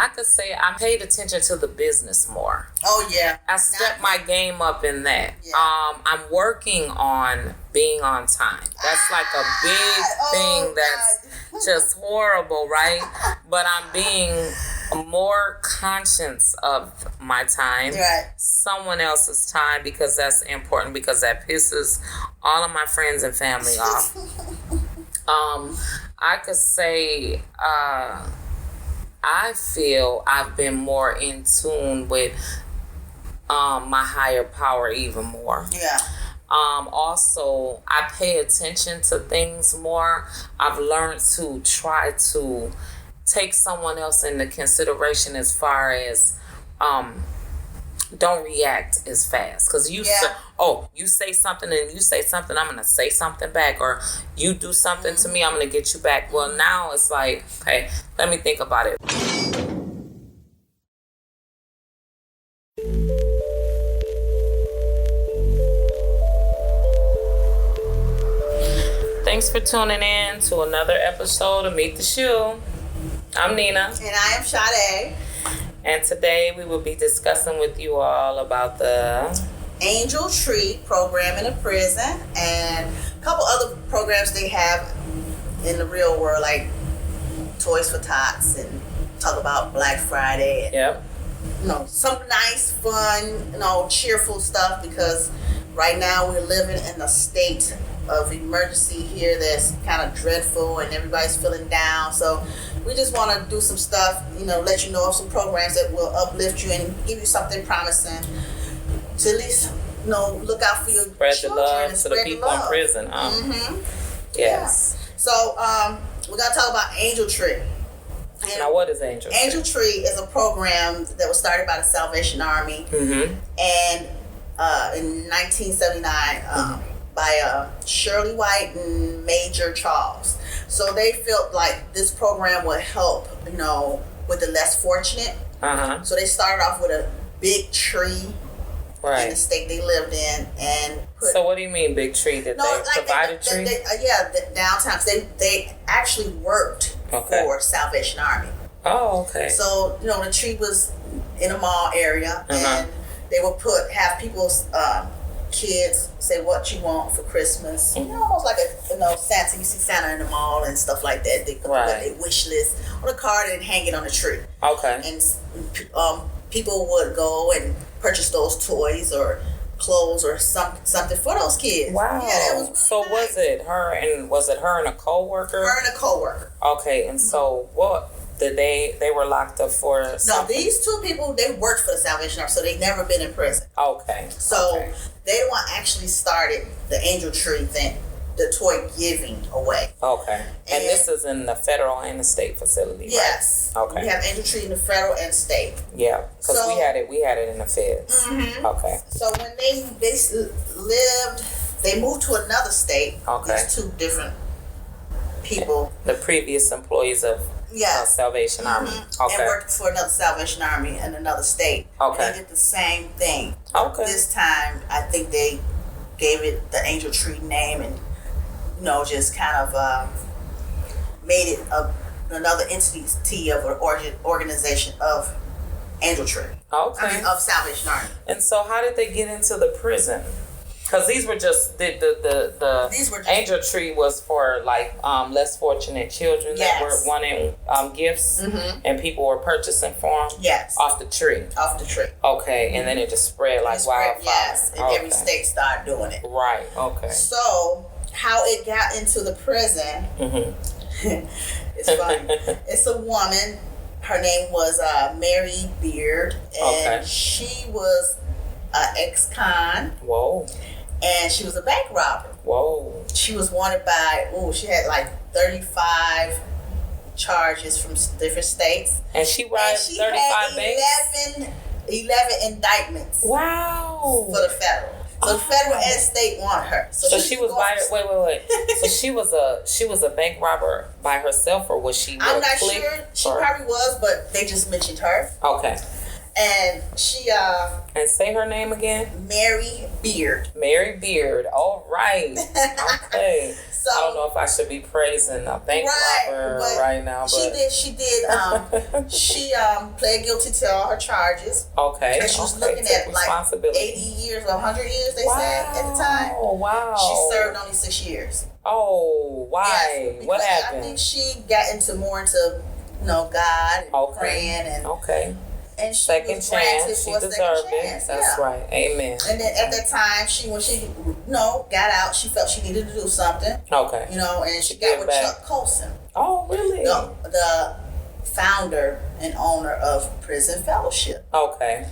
I could say I paid attention to the business more. Oh yeah. I stepped my game up in that. Yeah. I'm working on being on time. That's like a big thing that's just horrible, right? But I'm being more conscious of my time, right. someone else's time, because that's important, because that pisses all of my friends and family off. I could say I feel I've been more in tune with my higher power even more. Yeah. Also, I pay attention to things more. I've learned to try to take someone else into consideration as far as don't react as fast, because you you say something and you say something, I'm gonna say something back, or you do something to me, I'm gonna get you back. Well, now it's like, okay, let me think about it. Thanks for tuning in to another episode of Meet the Shoe. I'm Nina. And I am Sade. And today we will be discussing with you all about the Angel Tree program in a prison and a couple other programs they have in the real world, like Toys for Tots, and talk about Black Friday. And, Yep. Some nice, fun, cheerful stuff, because right now we're living in a state of emergency here that's kind of dreadful and everybody's feeling down. So we just want to do some stuff, let you know of some programs that will uplift you and give you something promising to at least, look out for your spread children the love and to spread the people in prison. Yes. Yeah. So we're going to talk about Angel Tree. And now, what is Angel Tree? Angel Tree is a program that was started by the Salvation Army, and in 1979 by Shirley White and Major Charles. So they felt like this program would help, with the less fortunate. So they started off with a big tree in the state they lived in, and so what do you mean big tree? Did they provide a tree? Downtown. They actually worked for Salvation Army. Oh, okay. So the tree was in a mall area, and they would have people's kids say what you want for Christmas. Almost like a Santa. You see Santa in the mall and stuff like that. They put their wish list on a card and hang it on the tree. Okay. And people would go and purchase those toys or clothes or something for those kids. Wow. Yeah, that was really so nice. was it her and a coworker? Her and a coworker. Okay, and so what did they were locked up for? No, these two people, they worked for the Salvation Army, so they've never been in prison. Okay. So they one actually started the Angel Tree thing, the toy giving away. Okay. And this is in the federal and the state facility, right? Yes. Okay. We have Angel Tree in the federal and state. Yeah, because we had it in the feds. Okay. So when they moved to another state. Okay. These two different people. The previous employees of Salvation Army. Okay. And worked for another Salvation Army in another state. Okay. And they did the same thing. Okay. This time, I think they gave it the Angel Tree name and, just kind of made it another entity of an organization of Angel Tree. Okay. I mean, of Salvation Army. And so how did they get into the prison? Because these were just the Angel Tree was for like less fortunate children that were wanting gifts, and people were purchasing for them. Yes. Off the tree. Off the tree. Okay, and then it just spread like wildfire. Yes, and every state started doing it. Right. Okay. So how it got into the prison? It's funny. It's a woman. Her name was Mary Beard, and she was an ex-con. Whoa. And she was a bank robber. Whoa. She was wanted by, she had like 35 charges from different states. And she robbed 35 banks? 11 indictments. Wow. For the federal. So the federal and state want her. So she was wait. So she was a bank robber by herself, or was she? I'm not sure. She probably was, but they just mentioned her. Okay. And she and say her name again. Mary Beard. Mary Beard. All right. Okay. So I don't know if I should be praising a bank robber right now. But she did. She pled guilty to all her charges. Okay. And she was looking at like 80 years or 100 years. They said at the time. Oh wow. She served only 6 years. Oh, why? Yes, what happened? I think she got into God and praying and and she second was chance. She deserved it. That's right. Amen. And then at that time, when she got out, she felt she needed to do something. Okay. And she got with Chuck Colson. Oh, really? The founder and owner of Prison Fellowship. Okay.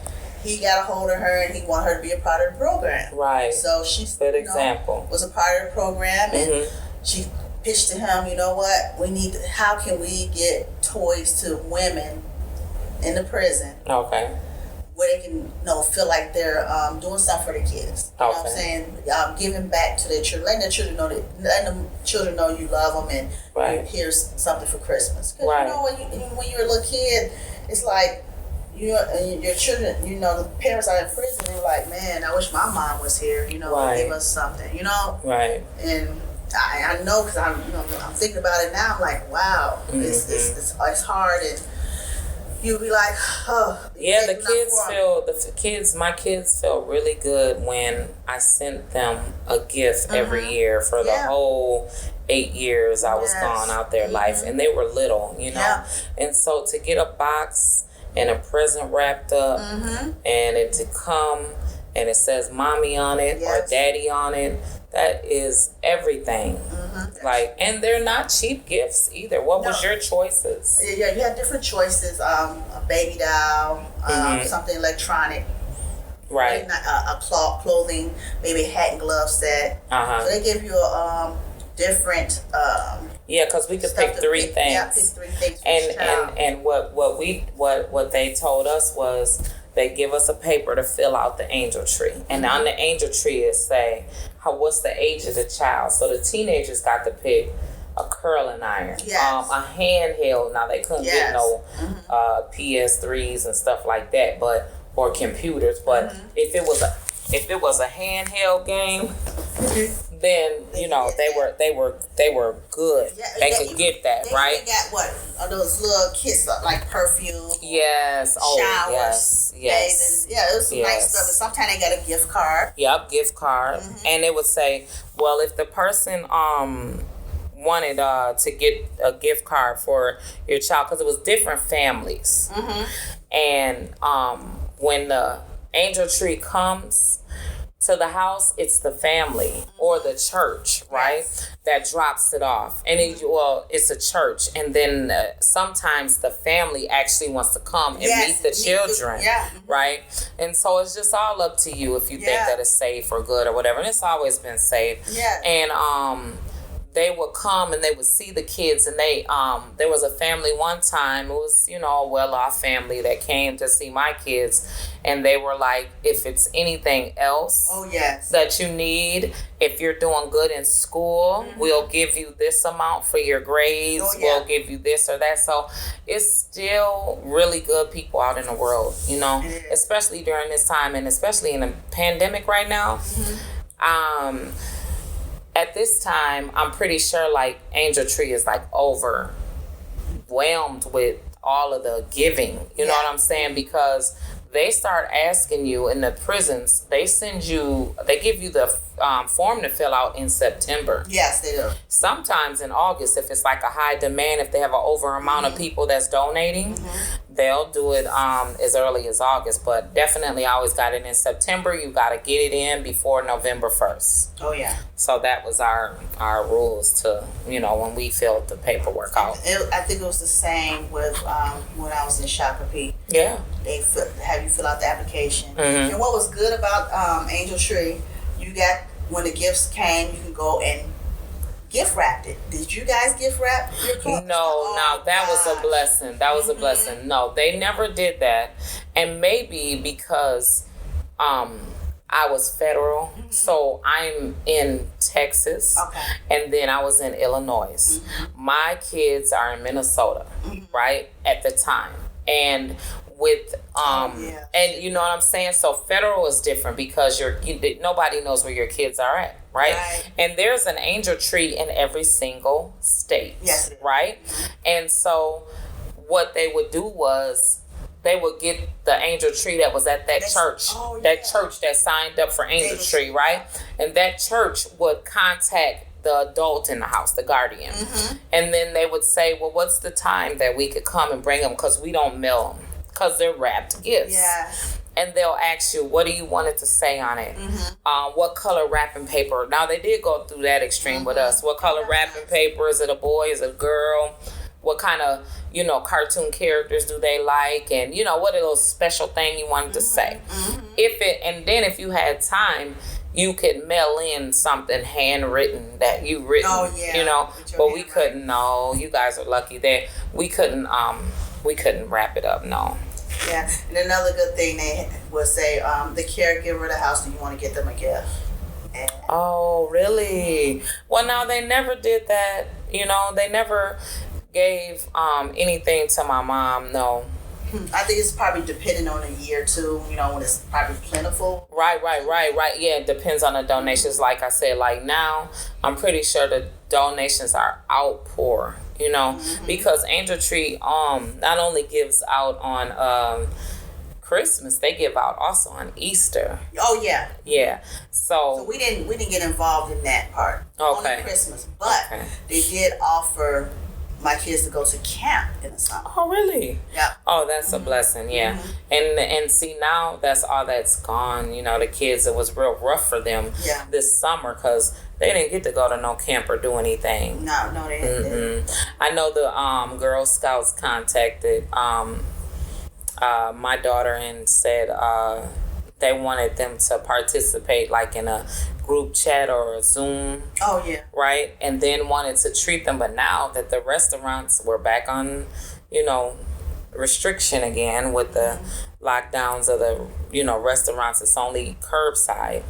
He got a hold of her and he wanted her to be a part of the program. Right. So she good example. Was a part of the program and she pitched to him, how can we get toys to women in the prison? Okay. Where they can feel like they're doing something for their kids. You know what I'm saying? Giving back to their children, letting the children know you love them and here's something for Christmas. Because when you're a little kid, it's like and your children, the parents are in prison. They're like, man, I wish my mom was here. Give us something. Right. And I know because I'm thinking about it now. I'm like, wow, it's hard and. You'll be like, oh. Yeah, my kids felt really good when I sent them a gift every year for the whole 8 years I was gone out their life. And they were little, Yeah. And so to get a box and a present wrapped up and it to come and it says mommy on it or daddy on it, that is everything. And they're not cheap gifts either. What was your choices? Yeah, you have different choices. A baby doll, something electronic. Right. A clothing, maybe a hat and glove set. So they give you a different. Because we could pick three things. Yeah, pick 3 things. And what they told us was they give us a paper to fill out the angel tree, and on the angel tree it say what's the age of the child. So the teenagers got to pick a curling iron, a handheld. Now they couldn't get no PS3s and stuff like that, or computers. But if it was a handheld game, then they were good. Yeah, they could get that, right? They got those little kits like perfume. Yes. Showers. Yes. It was some nice stuff. And sometimes they got a gift card. Yep, gift card. And it would say, well, if the person wanted to get a gift card for your child, because it was different families, and when the angel tree comes to the house, it's the family or the church, right? That drops it off. And it's a church. And then sometimes the family actually wants to come and meet the children, right? And so it's just all up to you if you think that it's safe or good or whatever. And it's always been safe. Yeah. And they would come and they would see the kids, and they there was a family one time, it was a well-off family that came to see my kids, and they were like, if it's anything else that you need, if you're doing good in school, we'll give you this amount for your grades, we'll give you this or that. So it's still really good people out in the world, especially during this time, and especially in the pandemic right now. At this time, I'm pretty sure Angel Tree is overwhelmed with all of the giving. You know what I'm saying? Because they start asking you in the prisons, they give you the form to fill out in September. Yes, they do. Sometimes in August, if it's a high demand, if they have an over amount of people that's donating, they'll do it as early as August. But definitely I always got it in September. You got to get it in before November 1st. Oh, yeah. So that was our rules to, when we filled the paperwork out. I think it was the same with when I was in Shakopee. Yeah. They have you fill out the application. And what was good about Angel Tree, you got, when the gifts came, you can go and gift wrapped it. Did you guys gift wrap your clothes? No, that was a blessing. That was a blessing. No, they never did that. And maybe because I was federal, so I'm in Texas, and then I was in Illinois. My kids are in Minnesota, right, at the time. and with and you know what I'm saying. So federal is different because nobody knows where your kids are at, right? And there's an angel tree in every single state, right? And so what they would do was they would get the angel tree that was at that church, church that signed up for angel tree, right? And that church would contact the adult in the house, the guardian, and then they would say, well, what's the time that we could come and bring them, because we don't mail them because they're wrapped gifts. And they'll ask you, what do you want it to say on it? What color wrapping paper? Now, they did go through that extreme with us. What color wrapping paper? Is it a boy? Is it a girl? What kind of, cartoon characters do they like? And, what are those special thing you wanted to say? And then if you had time, you could mail in something handwritten that you written, but we couldn't. No, you guys are lucky that we couldn't wrap it up. No. Yeah, and another good thing they would say, the caregiver of the house, do you want to get them a gift? And oh, really? Well, no, they never did that. They never gave anything to my mom. No. I think it's probably depending on a year too, when it's probably plentiful. Right. Yeah, it depends on the donations. Like I said, like now, I'm pretty sure the donations are outpour, because Angel Tree not only gives out on Christmas, they give out also on Easter. Oh yeah. Yeah. So we didn't get involved in that part. Okay. Only Christmas, but they did offer my kids to go to camp in the summer. Oh, really? Yeah. Oh, that's a blessing, yeah. And see, now that's all that's gone. The kids, it was real rough for them this summer because they didn't get to go to no camp or do anything. No, they didn't. I know the Girl Scouts contacted my daughter and said they wanted them to participate like in a group chat or a Zoom. Oh, yeah. Right? And then wanted to treat them. But now that the restaurants were back on, restriction again with the lockdowns of the, restaurants, it's only curbside.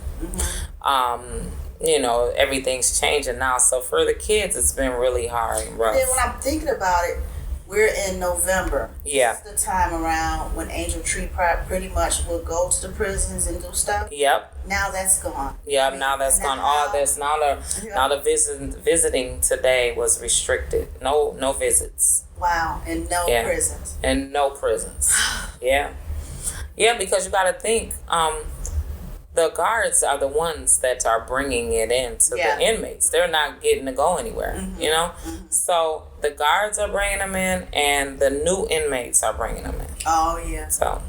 Everything's changing now. So for the kids, it's been really hard and rough. Then when I'm thinking about it, we're in November. Yeah. This is the time around when Angel Tree pretty much will go to the prisons and do stuff. Yep. Now that's gone. Yep, now that's gone. All this now the visiting today was restricted. No visits. Wow, and no prisons. And no prisons. Yeah. Yeah, because you got to think the guards are the ones that are bringing it in to the inmates. They're not getting to go anywhere, So the guards are bringing them in and the new inmates are bringing them in. Oh, yeah. So,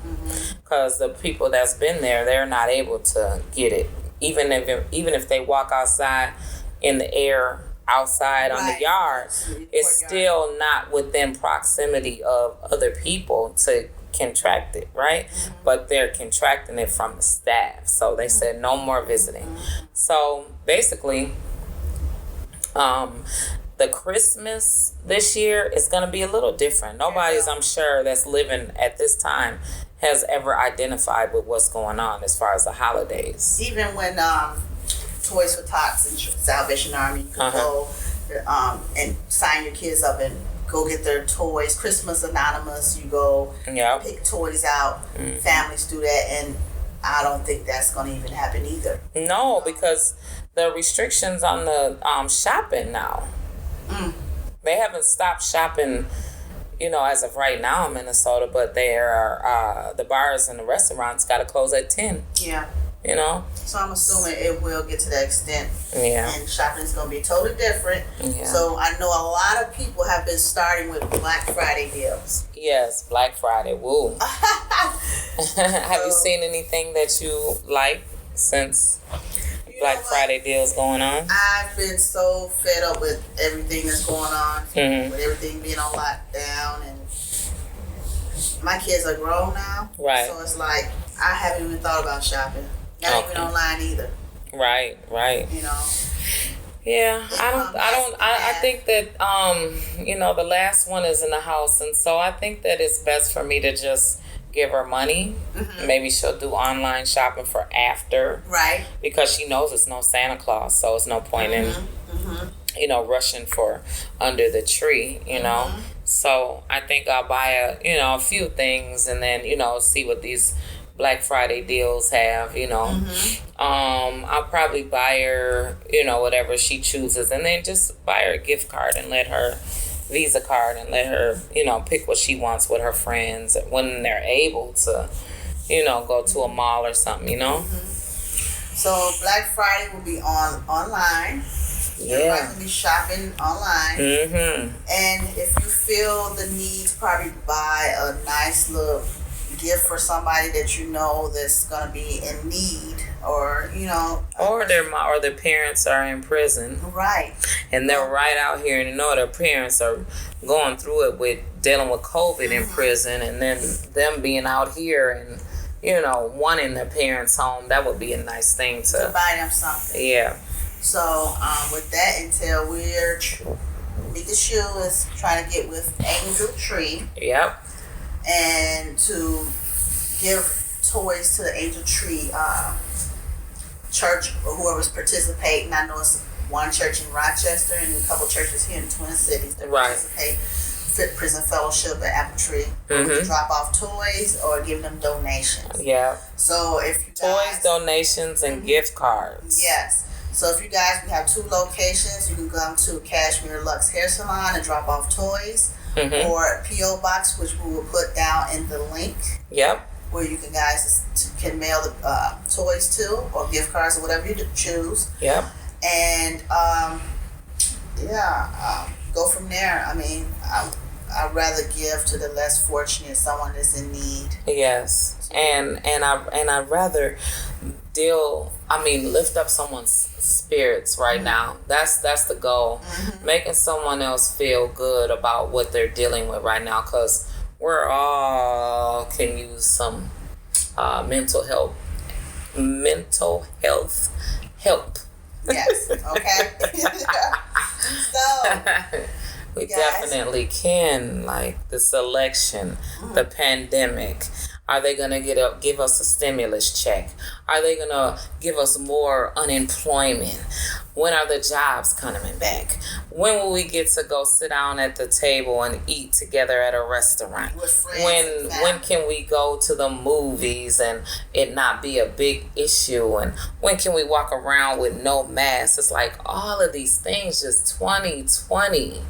because the people that's been there, they're not able to get it. Even if they walk outside in the air, outside on the yard, it's still not within proximity of other people to contract it, right? But they're contracting it from the staff. So they said no more visiting. So basically, the Christmas this year is going to be a little different. Nobody's, I'm sure, that's living at this time has ever identified with what's going on as far as the holidays. Even when Toys for Tots and Salvation Army could go and sign your kids up and go get their toys. Christmas Anonymous, you go pick toys out. Families do that, and I don't think that's going to even happen either. No, because the restrictions on the shopping now. They haven't stopped shopping, as of right now in Minnesota, but they are the bars and the restaurants got to close at 10. Yeah. So I'm assuming it will get to that extent. Yeah. And shopping is going to be totally different. Yeah. So I know a lot of people have been starting with Black Friday deals. Yes, Black Friday. Woo. Have you seen anything that you like since Black Friday deals going on? I've been so fed up with everything that's going on, with everything being on lockdown, and my kids are grown now. Right. So it's like I haven't even thought about shopping. Not even online either. Right. Yeah, I think that the last one is in the house, and so I think that it's best for me to just give her money. Maybe she'll do online shopping for after. Right. Because she knows it's no Santa Claus, so it's no point in rushing for under the tree, So I think I'll buy a few things and then, see what these Black Friday deals have, I'll probably buy her, whatever she chooses, and then just buy her a gift card and let her Visa card and let her, pick what she wants with her friends when they're able to, go to a mall or something, So Black Friday will be online. Yeah. Everybody can be shopping online. Mm-hmm. And if you feel the need to probably buy a nice little gift for somebody that you know that's gonna be in need, or or their parents are in prison, right? And they're right out here, and their parents are going through it with dealing with COVID in prison, and then them being out here and wanting their parents home. That would be a nice thing to buy them something. Yeah. So with that intel, we're biggest shoe is trying to get with Angel Tree. Yep. And to give toys to the Angel Tree church or whoever's participating. I know it's one church in Rochester and a couple churches here in the Twin Cities that participate. Fit Prison Fellowship at Apple Tree. We can drop off toys or give them donations. Yeah. So if you guys, toys, donations, and gift cards. Yes. So if you guys, we have 2 locations. You can come to Cashmere Luxe Hair Salon and drop off toys. Or P.O. Box, which we will put down in the link. Yep. Where you can mail the toys to, or gift cards, or whatever you choose. Yep. And go from there. I mean, I'd rather give to the less fortunate, someone that's in need. Yes, and I'd rather lift up someone's spirits right now. That's the goal. Making someone else feel good about what they're dealing with right now, because we're all can use some mental health help. Yes. Okay. So we definitely can. Like the selection, the pandemic. Are they going to give us a stimulus check? Are they going to give us more unemployment? When are the jobs coming back? When will we get to go sit down at the table and eat together at a restaurant? With friends. When can we go to the movies and it not be a big issue? And when can we walk around with no mask? It's like all of these things, just 2020.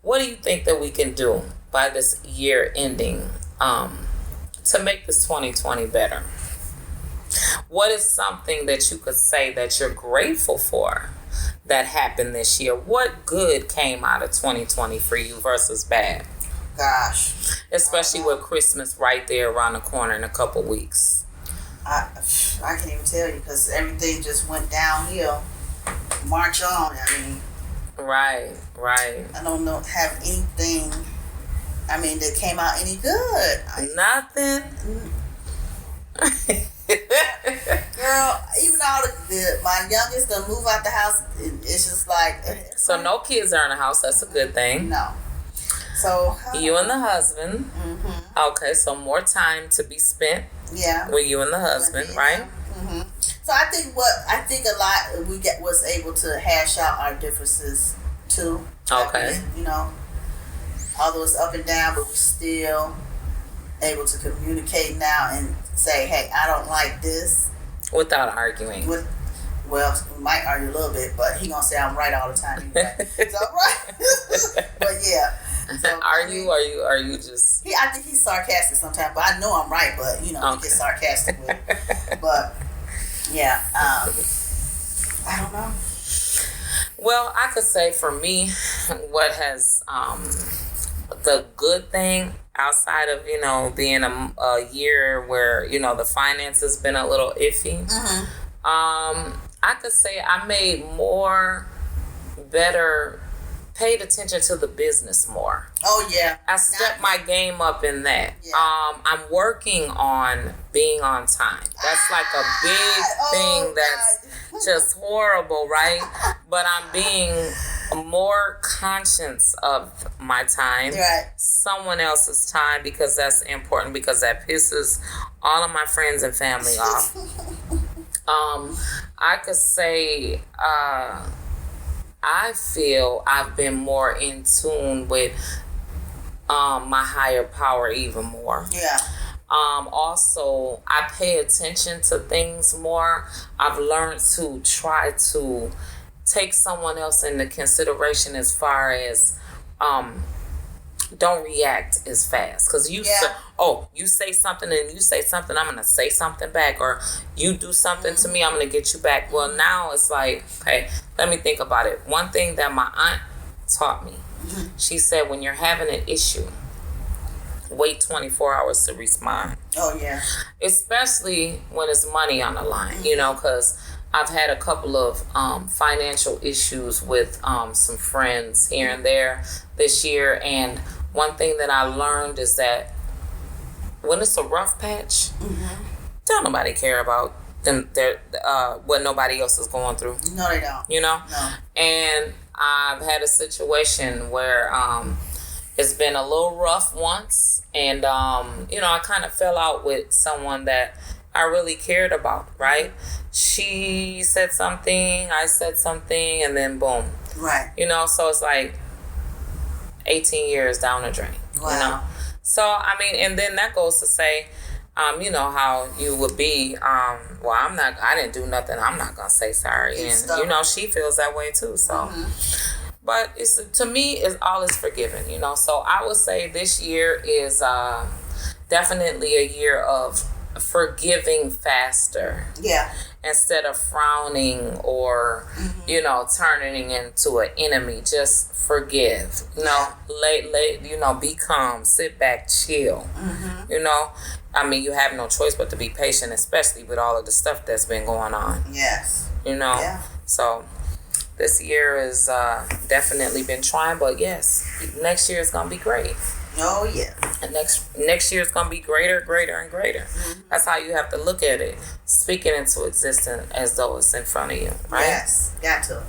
What do you think that we can do by this year ending? To make this 2020 better? What is something that you could say that you're grateful for that happened this year? What good came out of 2020 for you versus bad? Gosh. Especially with Christmas right there around the corner in a couple weeks. I can't even tell you, because everything just went downhill. March on, I mean. Right. I don't have anything that came out any good. Nothing. Girl, even all my youngest done move out the house. It's just like. So no kids are in the house. That's a good thing. No. So. You and the husband. Okay, so more time to be spent. Yeah. With you and the husband, right? So I think a lot we was able to hash out our differences too. Okay. Although it's up and down, but we're still able to communicate now and say, hey, I don't like this. Without arguing. Well, we might argue a little bit, but he gonna say I'm right all the time anyway. So right. But yeah. So, are you just? I think he's sarcastic sometimes, but I know I'm right. But he gets sarcastic with it. But yeah, I don't know. Well, I could say for me, what has the good thing outside of being a year where the finances been a little iffy. I could say I made paid attention to the business more. Oh yeah. I stepped my game up in that. Yeah. I'm working on being on time. That's like a big thing that's just horrible, right? But I'm being more conscious of my time, right. Someone else's time, because that's important, because that pisses all of my friends and family off. I could say I feel I've been more in tune with my higher power even more. Yeah. Also, I pay attention to things more. I've learned to try to take someone else into consideration as far as don't react as fast, because you say something and you say something, I'm gonna say something back, or you do something to me, I'm gonna get you back. Well, now it's like, hey, let me think about it. One thing that my aunt taught me, she said, when you're having an issue, wait 24 hours to respond. Oh yeah. Especially when it's money on the line, because I've had a couple of financial issues with some friends here and there this year, and one thing that I learned is that when it's a rough patch, don't nobody care about them, what nobody else is going through. No, they don't. No. And I've had a situation where it's been a little rough once, and I kind of fell out with someone that I really cared about, right? She said something, I said something, and then boom. Right. So it's like 18 years down the drain. Wow. So, I mean, and then that goes to say, how you would be, I didn't do nothing, I'm not going to say sorry. And, she feels that way too, so. But to me, it's all is forgiven, So I would say this year is definitely a year of forgiving faster. Yeah. Instead of frowning or, turning into an enemy. Just forgive. Be calm, sit back, chill. I mean, you have no choice but to be patient, especially with all of the stuff that's been going on. Yes. Yeah. So this year has definitely been trying, but yes, next year is going to be great. Oh, yeah. And next year is going to be greater, greater, and greater. That's how you have to look at it. Speak it into existence as though it's in front of you, right? Yes, got to.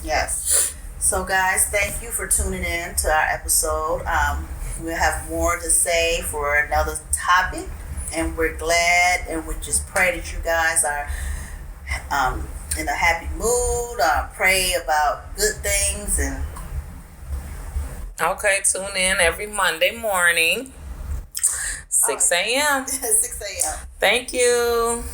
Yes. So, guys, thank you for tuning in to our episode. We'll have more to say for another topic, and we're glad, and we just pray that you guys are in a happy mood. Pray about good things and. Okay, tune in every Monday morning, 6 a.m. 6 a.m. Thank you.